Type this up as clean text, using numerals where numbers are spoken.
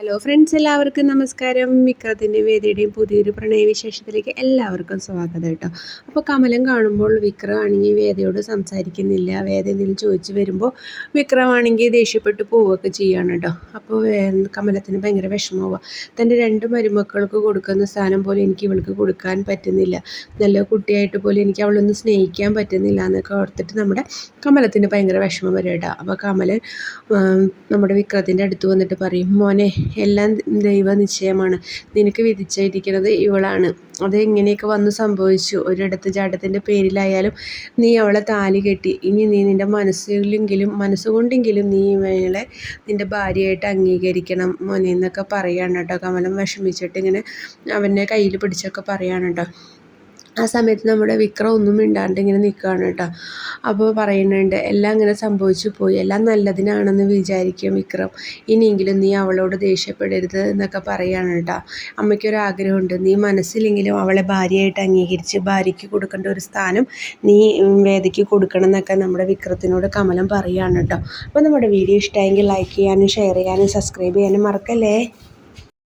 Hello friends, എല്ലാവർക്കും നമസ്കാരം. വിക്രത്തിൻ്റെ വേദിയുടെയും പുതിയൊരു പ്രണയവിശേഷത്തിലേക്ക് എല്ലാവർക്കും സ്വാഗതം കേട്ടോ. അപ്പോൾ കമലം കാണുമ്പോൾ വിക്രമാണെങ്കിൽ വേദയോട് സംസാരിക്കുന്നില്ല. വേദ എന്തെങ്കിലും ചോദിച്ചു വരുമ്പോൾ വിക്രമാണെങ്കിൽ ദേഷ്യപ്പെട്ട് പോവുകയൊക്കെ ചെയ്യാണ് കേട്ടോ. അപ്പോൾ കമലത്തിന് ഭയങ്കര വിഷമമാവുക. തൻ്റെ രണ്ട് മരുമക്കൾക്ക് കൊടുക്കുന്ന സ്ഥാനം പോലെ എനിക്ക് ഇവൾക്ക് കൊടുക്കാൻ പറ്റുന്നില്ല, നല്ല കുട്ടിയായിട്ട് പോലും എനിക്ക് അവളൊന്ന് സ്നേഹിക്കാൻ പറ്റുന്നില്ല എന്നൊക്കെ ഓർത്തിട്ട് നമ്മുടെ കമലത്തിന് ഭയങ്കര വിഷമം വരും കേട്ടോ. അപ്പോൾ കമലൻ നമ്മുടെ വിക്രത്തിൻ്റെ അടുത്ത് വന്നിട്ട് പറയും, മോനെ, എല്ലാം ദൈവ നിശ്ചയമാണ്, നിനക്ക് വിധിച്ചിരിക്കുന്നത് ഇവളാണ്. അത് എങ്ങനെയൊക്കെ വന്ന് സംഭവിച്ചു, ഒരിടത്ത് ചാട്ടത്തിൻ്റെ പേരിലായാലും നീ അവളെ താലി കെട്ടി. ഇനി നീ നിൻ്റെ മനസ്സുകൊണ്ടെങ്കിലും നീ ഇവളെ നിൻ്റെ ഭാര്യയായിട്ട് അംഗീകരിക്കണം മോനെ എന്നൊക്കെ പറയാണ് കേട്ടോ. കമലം വിഷമിച്ചിട്ട് ഇങ്ങനെ അവനെ കയ്യിൽ പിടിച്ചൊക്കെ പറയാണ് കേട്ടോ. ആ സമയത്ത് നമ്മുടെ വിക്രം ഒന്നും മിണ്ടാണ്ട് ഇങ്ങനെ നിൽക്കുകയാണ് കേട്ടോ. അപ്പോൾ പറയുന്നുണ്ട്, എല്ലാം ഇങ്ങനെ സംഭവിച്ചു പോയി, എല്ലാം നല്ലതിനാണെന്ന് വിചാരിക്കും വിക്രം, ഇനിയെങ്കിലും നീ അവളോട് ദേഷ്യപ്പെടരുത് എന്നൊക്കെ പറയാണ് കേട്ടോ. അമ്മയ്ക്കൊരാഗ്രഹമുണ്ട്, നീ മനസ്സിലെങ്കിലും അവളെ ഭാര്യയായിട്ട് അംഗീകരിച്ച് ഭാര്യയ്ക്ക് കൊടുക്കേണ്ട ഒരു സ്ഥാനം നീ വേദിക്ക് കൊടുക്കണം എന്നൊക്കെ നമ്മുടെ വിക്രത്തിനോട് കമലം പറയുകയാണ് കേട്ടോ. അപ്പോൾ നമ്മുടെ വീഡിയോ ഇഷ്ടമായെങ്കിൽ ലൈക്ക് ചെയ്യാനും ഷെയർ ചെയ്യാനും സബ്സ്ക്രൈബ് ചെയ്യാനും മറക്കല്ലേ.